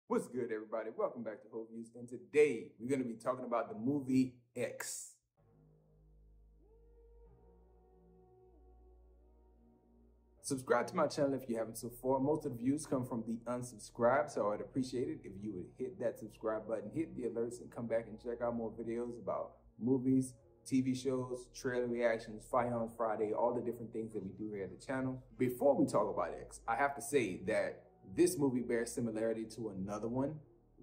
What's good, everybody? Welcome back to Hope Views. And today we're going to be talking about the movie X. Subscribe to my channel if you haven't so far. Most of the views come from the unsubscribed, so I'd appreciate it if you would hit that subscribe button, hit the alerts, and come back and check out more videos about movies, TV shows, trailer reactions, Firearms Friday, all the different things that we do here at the channel. Before we talk about X, I have to say that this movie bears similarity to another one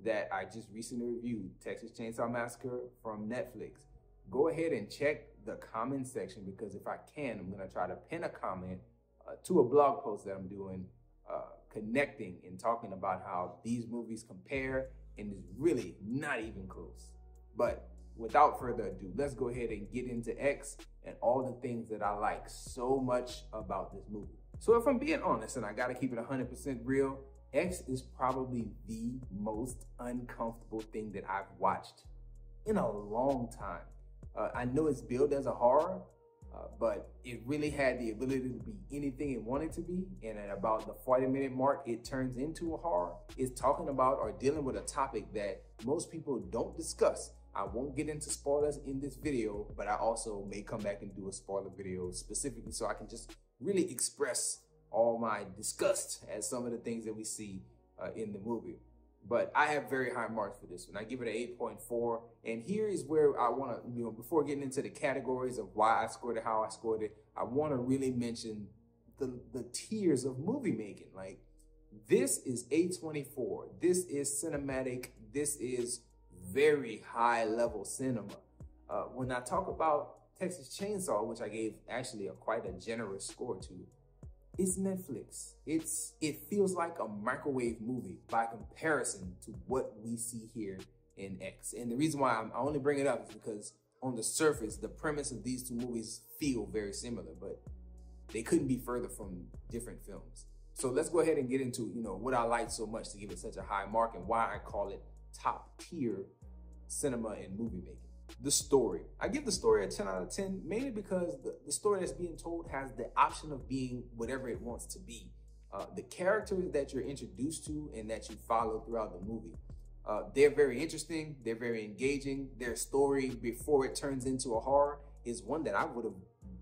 that I just recently reviewed, Texas Chainsaw Massacre from Netflix. Go ahead and check the comment section because if I can, I'm going to try to pin a comment to a blog post that I'm doing, connecting and talking about how these movies compare and is really not even close. But without further ado, let's go ahead and get into X and all the things that I like so much about this movie. So if I'm being honest, and I gotta keep it 100% real, X is probably the most uncomfortable thing that I've watched in a long time. I know it's billed as a horror, but it really had the ability to be anything it wanted to be. And at about the 40-minute mark, it turns into a horror. It's talking about or dealing with a topic that most people don't discuss. I won't get into spoilers in this video, but I also may come back and do a spoiler video specifically so I can just really express all my disgust at some of the things that we see in the movie. But I have very high marks for this one. I give it an 8.4. And here is where I want to, before getting into the categories of why I scored it, how I scored it, I want to really mention the tiers of movie making. Like, this is A24. This is cinematic. This is very high level cinema. When I talk about Texas Chainsaw, which I gave actually quite a generous score to, it's Netflix. It feels like a microwave movie by comparison to what we see here in X. And the reason why I only bring it up is because on the surface, the premise of these two movies feel very similar, but they couldn't be further from different films. So let's go ahead and get into, what I like so much to give it such a high mark and why I call it top tier cinema and movie making. The story. I give the story a 10 out of 10, mainly because the story that's being told has the option of being whatever it wants to be. The characters that you're introduced to and that you follow throughout the movie, they're very interesting. They're very engaging. Their story before it turns into a horror is one that I would have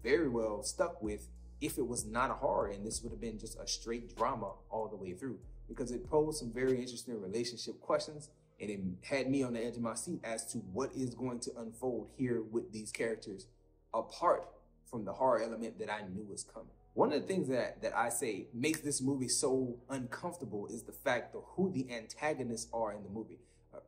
very well stuck with if it was not a horror and this would have been just a straight drama all the way through, because it posed some very interesting relationship questions. And it had me on the edge of my seat as to what is going to unfold here with these characters, apart from the horror element that I knew was coming. One of the things that I say makes this movie so uncomfortable is the fact of who the antagonists are in the movie.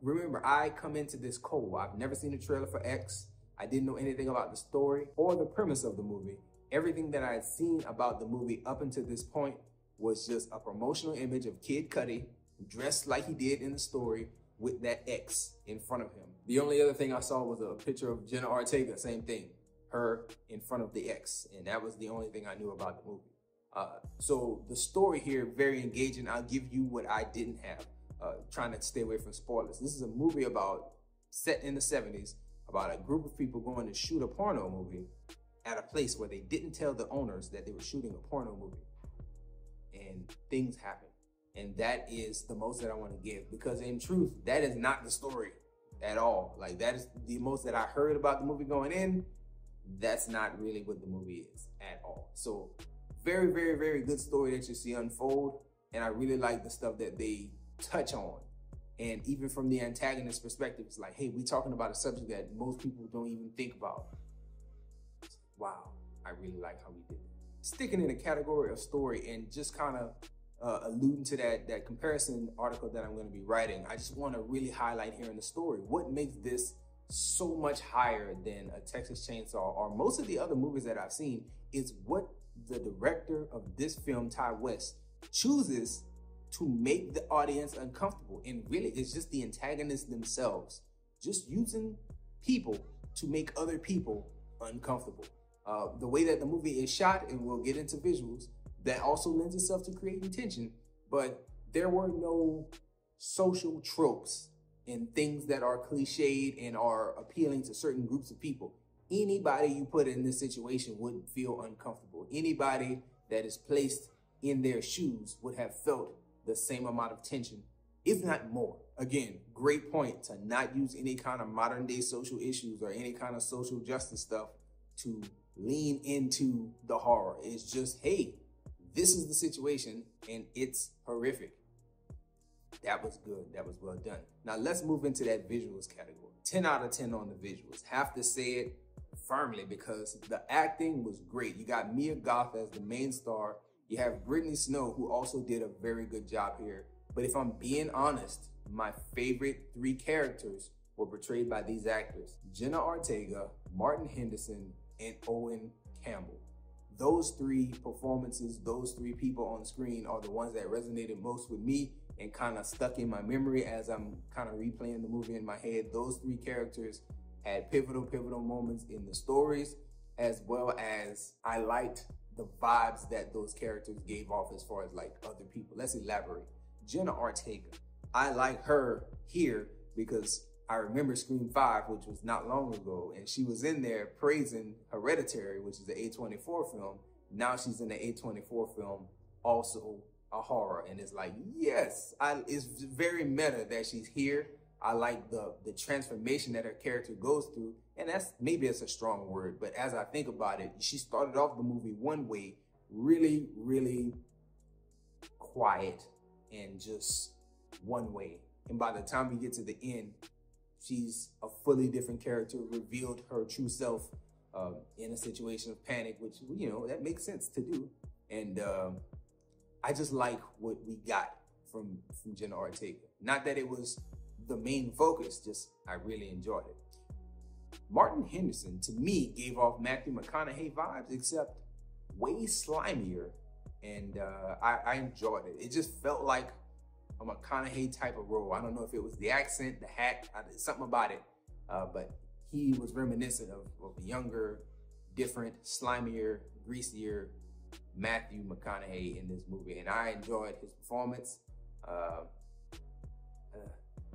Remember, I come into this cold. I've never seen a trailer for X. I didn't know anything about the story or the premise of the movie. Everything that I had seen about the movie up until this point was just a promotional image of Kid Cudi dressed like he did in the story, with that X in front of him. The only other thing I saw was a picture of Jenna Ortega, same thing, her in front of the X. And that was the only thing I knew about the movie. So the story here, very engaging. I'll give you what I didn't have, trying to stay away from spoilers. This is a movie set in the 70s, about a group of people going to shoot a porno movie at a place where they didn't tell the owners that they were shooting a porno movie. And things happen. And that is the most that I want to give, because in truth, that is not the story at all. Like, that is the most that I heard about the movie going in. That's not really what the movie is at all. So very, very, very good story that you see unfold. And I really like the stuff that they touch on. And even from the antagonist perspective, it's like, hey, we're talking about a subject that most people don't even think about. Wow, I really like how we did it. Sticking in the category of story and just kind of alluding to that comparison article that I'm going to be writing, I just want to really highlight here in the story what makes this so much higher than a Texas Chainsaw or most of the other movies that I've seen is what the director of this film, Ty West, chooses to make the audience uncomfortable. And really, it's just the antagonists themselves, just using people to make other people uncomfortable. The way that the movie is shot, and we'll get into visuals, that also lends itself to creating tension, but there were no social tropes and things that are cliched and are appealing to certain groups of people. Anybody you put in this situation would feel uncomfortable. Anybody that is placed in their shoes would have felt the same amount of tension if not more. Again, great point to not use any kind of modern day social issues or any kind of social justice stuff to lean into the horror. It's just, hey, this is the situation and it's horrific. That was good. That was well done. Now let's move into that visuals category. 10 out of 10 on the visuals. Have to say it firmly because the acting was great. You got Mia Goth as the main star. You have Brittany Snow, who also did a very good job here. But if I'm being honest, my favorite 3 characters were portrayed by these actors: Jenna Ortega, Martin Henderson, and Owen Campbell. Those 3 performances, those 3 people on screen are the ones that resonated most with me and kind of stuck in my memory as I'm kind of replaying the movie in my head. Those 3 characters had pivotal moments in the stories, as well as I liked the vibes that those characters gave off as far as like other people. Let's elaborate. Jenna Ortega. I like her here because I remember Scream 5, which was not long ago, and she was in there praising Hereditary, which is the A24 film. Now she's in the A24 film, also a horror, and it's like, yes, it's very meta that she's here. I like the transformation that her character goes through, and maybe it's a strong word, but as I think about it, she started off the movie one way, really, really quiet and just one way. And by the time we get to the end, she's a fully different character, revealed her true self in a situation of panic, which, you know, that makes sense to do. And I just like what we got from Jenna Ortega. Not that it was the main focus, just I really enjoyed it. Martin Henderson, to me, gave off Matthew McConaughey vibes, except way slimier. And I enjoyed it. It just felt like a McConaughey type of role. I don't know if it was the accent, the hat, something about it. But he was reminiscent of a younger, different, slimier, greasier Matthew McConaughey in this movie. And I enjoyed his performance.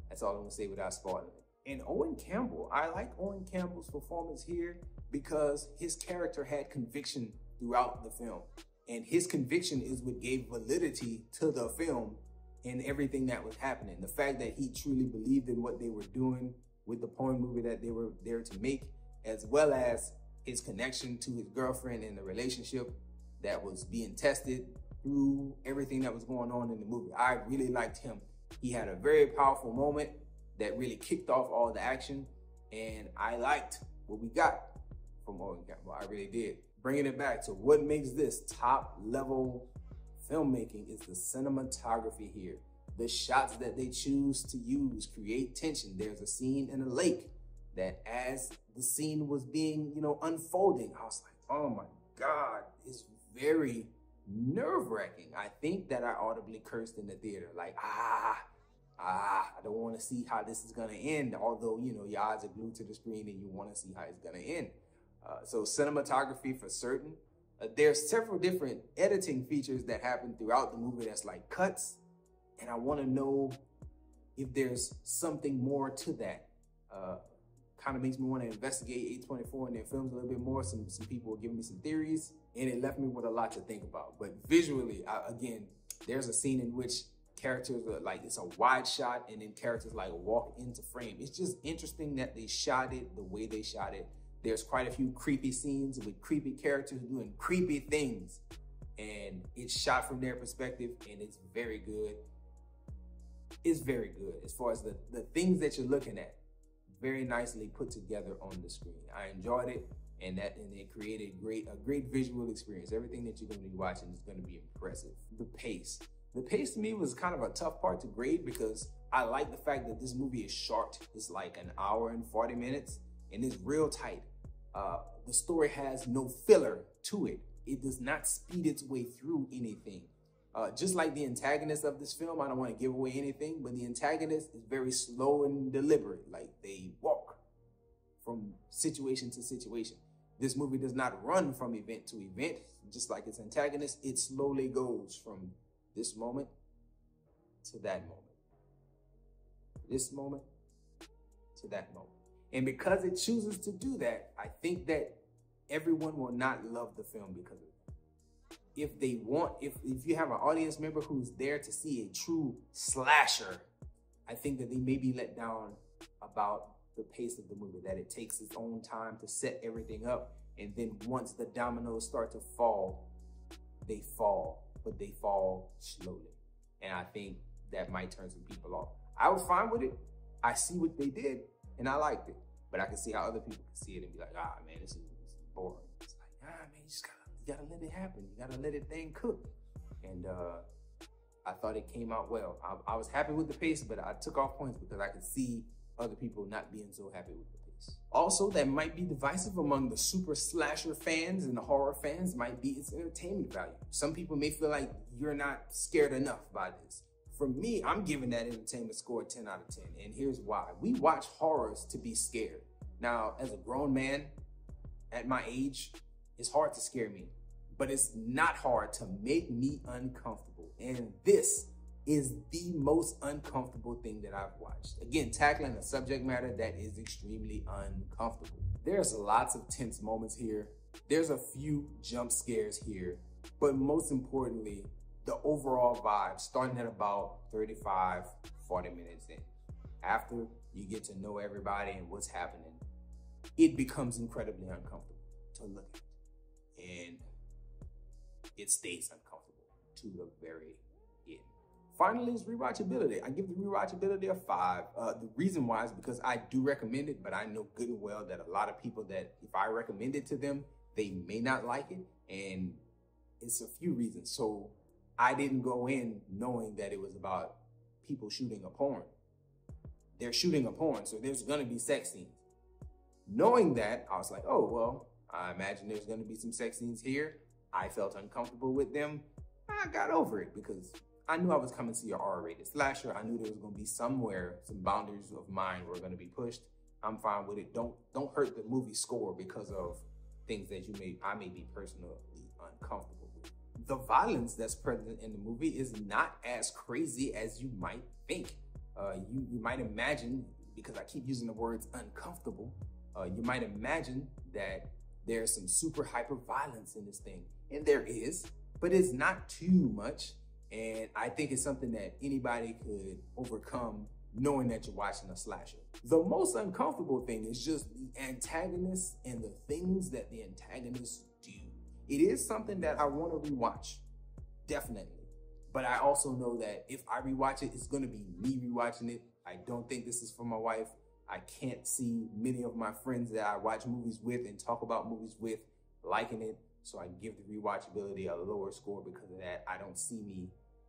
That's all I'm gonna say without spoiling it. And Owen Campbell, I like Owen Campbell's performance here because his character had conviction throughout the film. And his conviction is what gave validity to the film and everything that was happening. The fact that he truly believed in what they were doing with the porn movie that they were there to make, as well as his connection to his girlfriend and the relationship that was being tested through everything that was going on in the movie. I really liked him. He had a very powerful moment that really kicked off all the action, and I liked what we got from Owen Campbell. I really did. Bringing it back to what makes this top level filmmaking is the cinematography here. The shots that they choose to use create tension. There's a scene in a lake that as the scene was being, unfolding, I was like, oh my God, it's very nerve-wracking. I think that I audibly cursed in the theater, like, I don't want to see how this is going to end. Although, your eyes are glued to the screen and you want to see how it's going to end. So cinematography for certain. There's several different editing features that happen throughout the movie that's like cuts. And I want to know if there's something more to that. Kind of makes me want to investigate A24 and their films a little bit more. Some people were giving me some theories, and it left me with a lot to think about. But visually, again, there's a scene in which characters are like, it's a wide shot, and then characters like walk into frame. It's just interesting that they shot it the way they shot it. There's quite a few creepy scenes with creepy characters doing creepy things, and it's shot from their perspective, and it's very good. It's very good as far as the things that you're looking at. Very nicely put together on the screen. I enjoyed it, and it created a great visual experience. Everything that you're going to be watching is going to be impressive. The pace to me was kind of a tough part to grade because I like the fact that this movie is short. It's like an hour and 40 minutes, and it's real tight. The story has no filler to it. It does not speed its way through anything. Just like the antagonist of this film, I don't want to give away anything, but the antagonist is very slow and deliberate. Like, they walk from situation to situation. This movie does not run from event to event. Just like its antagonist, it slowly goes from this moment to that moment. This moment to that moment. And because it chooses to do that, I think that everyone will not love the film because of it. If you have an audience member who's there to see a true slasher, I think that they may be let down about the pace of the movie, that it takes its own time to set everything up. And then once the dominoes start to fall, they fall, but they fall slowly. And I think that might turn some people off. I was fine with it. I see what they did and I liked it, but I can see how other people can see it and be like, ah, man, this is boring. It's like, ah, man, you gotta let it happen. You gotta let it thing cook. And I thought it came out well. I was happy with the pace, but I took off points because I could see other people not being so happy with the pace. Also, that might be divisive among the super slasher fans and the horror fans, might be its entertainment value. Some people may feel like you're not scared enough by this. For me, I'm giving that entertainment score a 10 out of 10, and here's why. We watch horrors to be scared. Now, as a grown man, at my age, it's hard to scare me, but it's not hard to make me uncomfortable. And this is the most uncomfortable thing that I've watched. Again, tackling a subject matter that is extremely uncomfortable. There's lots of tense moments here. There's a few jump scares here, but most importantly, the overall vibe, starting at about 35, 40 minutes in. After you get to know everybody and what's happening, it becomes incredibly uncomfortable to look at. And it stays uncomfortable to the very end. Finally is rewatchability. I give the rewatchability a 5. The reason why is because I do recommend it, but I know good and well that a lot of people that if I recommend it to them, they may not like it. And it's a few reasons. So I didn't go in knowing that it was about people shooting a porn. They're shooting a porn, so there's gonna be sex scenes. Knowing that, I was like, oh, well, I imagine there's gonna be some sex scenes here. I felt uncomfortable with them. I got over it because I knew I was coming to see an R-rated slasher. I knew there was gonna be somewhere, some boundaries of mine were gonna be pushed. I'm fine with it. Don't hurt the movie score because of things that I may be personally uncomfortable with. The violence that's present in the movie is not as crazy as you might think. You might imagine, because I keep using the words uncomfortable, you might imagine that there's some super hyper violence in this thing. And there is, but it's not too much. And I think it's something that anybody could overcome knowing that you're watching a slasher. The most uncomfortable thing is just the antagonist and the things that the antagonists do. It is something that I want to rewatch, definitely. But I also know that if I rewatch it, it's going to be me rewatching it. I don't think this is for my wife. I can't see many of my friends that I watch movies with and talk about movies with liking it. So I give the rewatchability a lower score because of that. I don't see me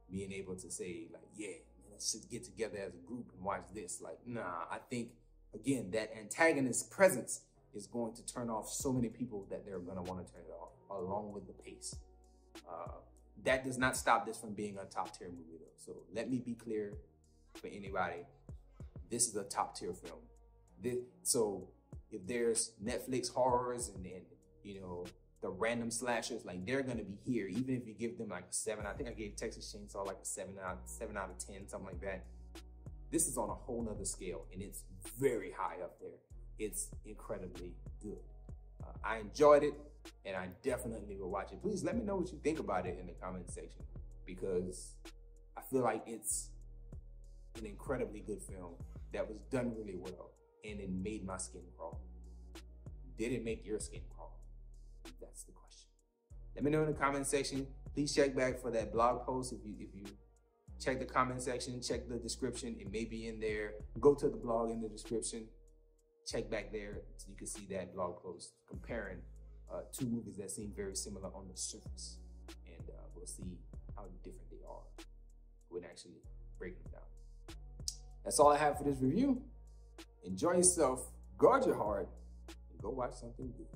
being able to say like, yeah, let's get together as a group and watch this. Like, nah, I think, again, that antagonist presence is going to turn off so many people that they're going to want to turn it off, along with the pace. That does not stop this from being a top tier movie though. So let me be clear for anybody. This is a top tier film. So if there's Netflix horrors and then, you know, the random slashers, like they're gonna be here, even if you give them like a 7. I think I gave Texas Chainsaw like a 7 out of 10, something like that. This is on a whole nother scale and it's very high up there. It's incredibly good. I enjoyed it and I definitely will watch it. Please let me know what you think about it in the comment section because I feel like it's an incredibly good film that was done really well and it made my skin crawl. Did it make your skin crawl? That's the question. Let me know in the comment section. Please check back for that blog post. If you check the comment section, check the description, it may be in there. Go to the blog in the description. Check back there so you can see that blog post comparing two movies that seem very similar on the surface. And we'll see how different they are when actually breaking them down. That's all I have for this review. Enjoy yourself, guard your heart, and go watch something good.